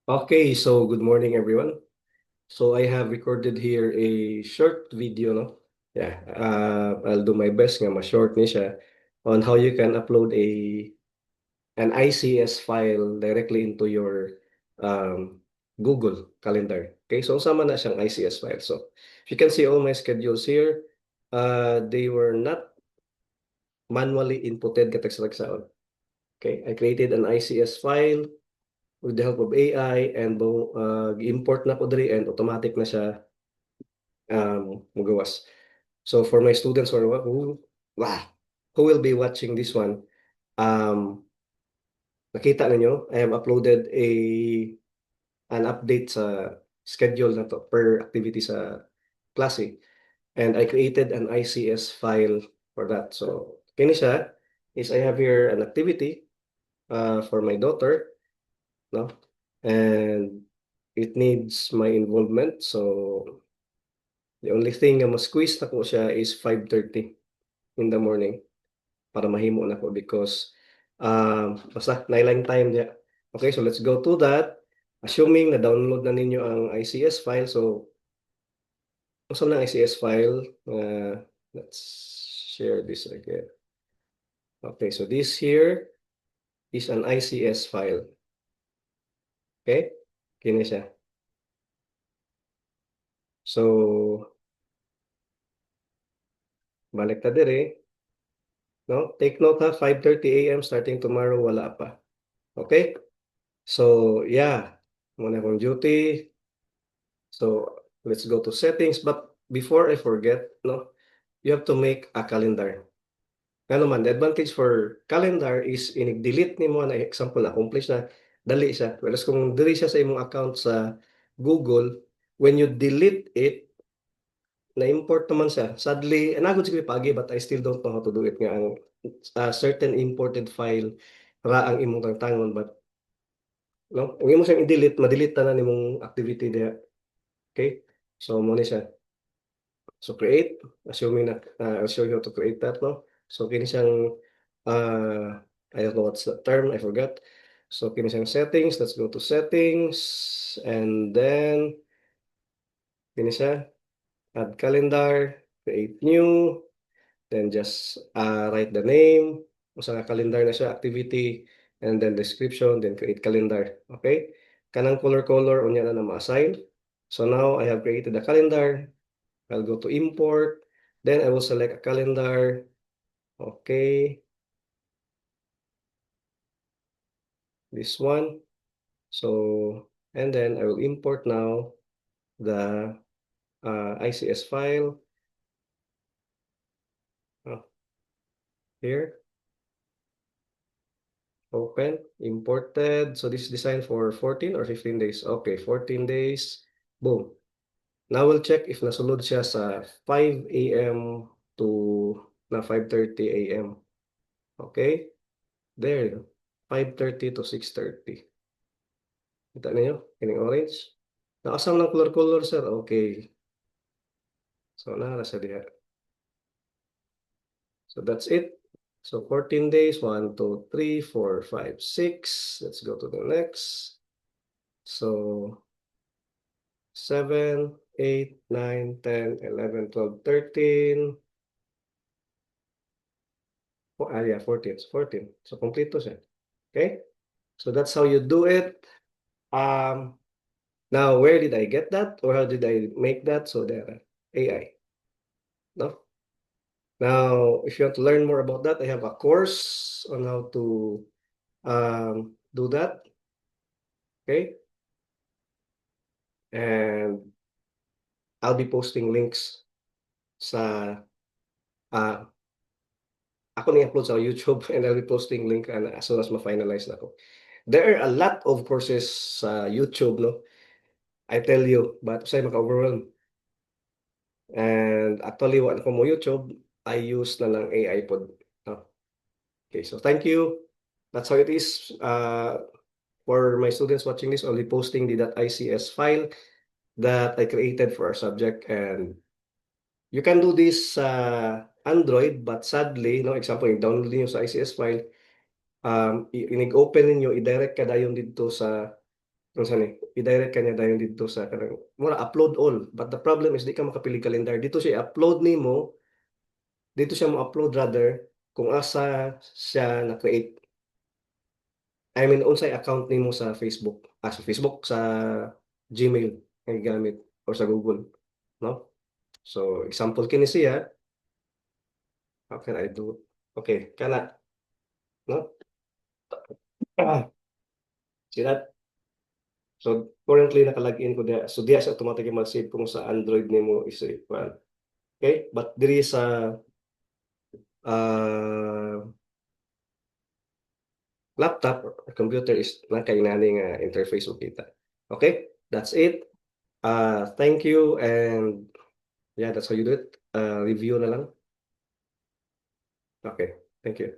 Okay, so good morning, everyone. So I have recorded here a short video, no? Yeah, I'll do my best nga ma-short ni siya on how you can upload an ICS file directly into your Google Calendar. Okay, so sama na siyang ICS file. So if you can see all my schedules here, they were not manually inputted katagsaon. Okay, I created an ICS file with the help of AI and import na ko diri and automatic na siya magawas. So for my students wah, who will be watching this one, um, nakita ninyo, I have uploaded an update sa schedule na to per activity sa klase. And I created an ICS file for that. So, kini siya is I have here an activity for my daughter, no? And it needs my involvement. So, the only thing na mas-squeeze na ko siya is 5:30 in the morning para mahimo na ko because basta nailang time niya. Okay, so let's go to that. Assuming na download na ninyo ang ICS file, so kung na ICS file, let's share this again. Okay, so this here is an ICS file. Okay, kini siya. So, balik ta dire. No? Take note ha, 5:30 a.m. starting tomorrow, wala pa. Okay? So, yeah. Muna kong duty. So, let's go to settings. But before I forget, no, you have to make a calendar. Ano man, the advantage for calendar is inig-delete ni mo na example na accomplish na dali siya. Whereas kung dili siya sa imong account sa Google, when you delete it, na-import naman siya. Sadly, nagod siguro pagi but I still don't know how to do it nga ang certain imported file ra ang imong tangon but no, kung imo siyang i-delete, ma-delete na nimong activity diha. Okay? So mo ni siya. So create, assuming na I'll show you how to create that, no? So kini siyang I don't know what's the term, I forgot. So kini siyang settings, let's go to settings and then kini siya add calendar, create new, then just write the name, usa nga calendar na siya, activity, and then description, then create calendar. Okay? Kanang color unya na ma-assign. So now I have created a calendar. I'll go to import. Then I will select a calendar. Okay. This one. So, and then I will import now the ICS file. Here. Open. Imported. So this is designed for 14 or 15 days. Okay, 14 days. Boom. Now we'll check if nasulod siya sa 5 a.m. to 5:30 a.m. Okay? There. 5:30 to 6:30. Kita niyo? Kining orange. Nakasam ng color, sir. Okay. So, nasa diha. So, that's it. So, 14 days. 1, 2, 3, 4, 5, 6. Let's go to the next. So, 7, 8, 9, 10, 11, 12, 13. Oh, yeah, 14. 14. So, kompleto siya. Okay? So, that's how you do it. Um, Now, where did I get that? Or how did I make that? So, there, AI. No? Now, if you want to learn more about that, I have a course on how to do that. Okay. And I'll be posting links sa, uh, ako na-upload sa YouTube and I'll be posting link as soon as ma-finalize na ako. There are a lot of courses sa YouTube, no? I tell you, but say maka-overwhelm. And actually, wala ko mo YouTube, I use na lang AI pod. No? Okay, so thank you. That's how it is. For my students watching this, I'll be posting the .ics file that I created for our subject. And you can do this Android, but sadly, no, example, yung download niyo sa ICS file, inig-open ninyo, i-direct ka dayon dito sa unsa ni i-direct kanya dayon dito sa kanang mura upload all, but the problem is di ka makapili kalendar dito siya upload nimo, dito siya mo upload rather kung asa siya na create. I mean unsay account nimo sa Facebook, sa Facebook, sa Gmail nga gigamit or sa Google, no? So example kini siya, how can I do? Okay, kana, no? Ah, see that? So currently naka-login ko diya. So diya sa automatic mag-save kung sa Android nimo is well. Okay? But diri sa uh, laptop or computer is na kay nani nga interface o kita. Okay? That's it. Thank you and yeah, that's how you do it. Review na lang. Okay. Thank you.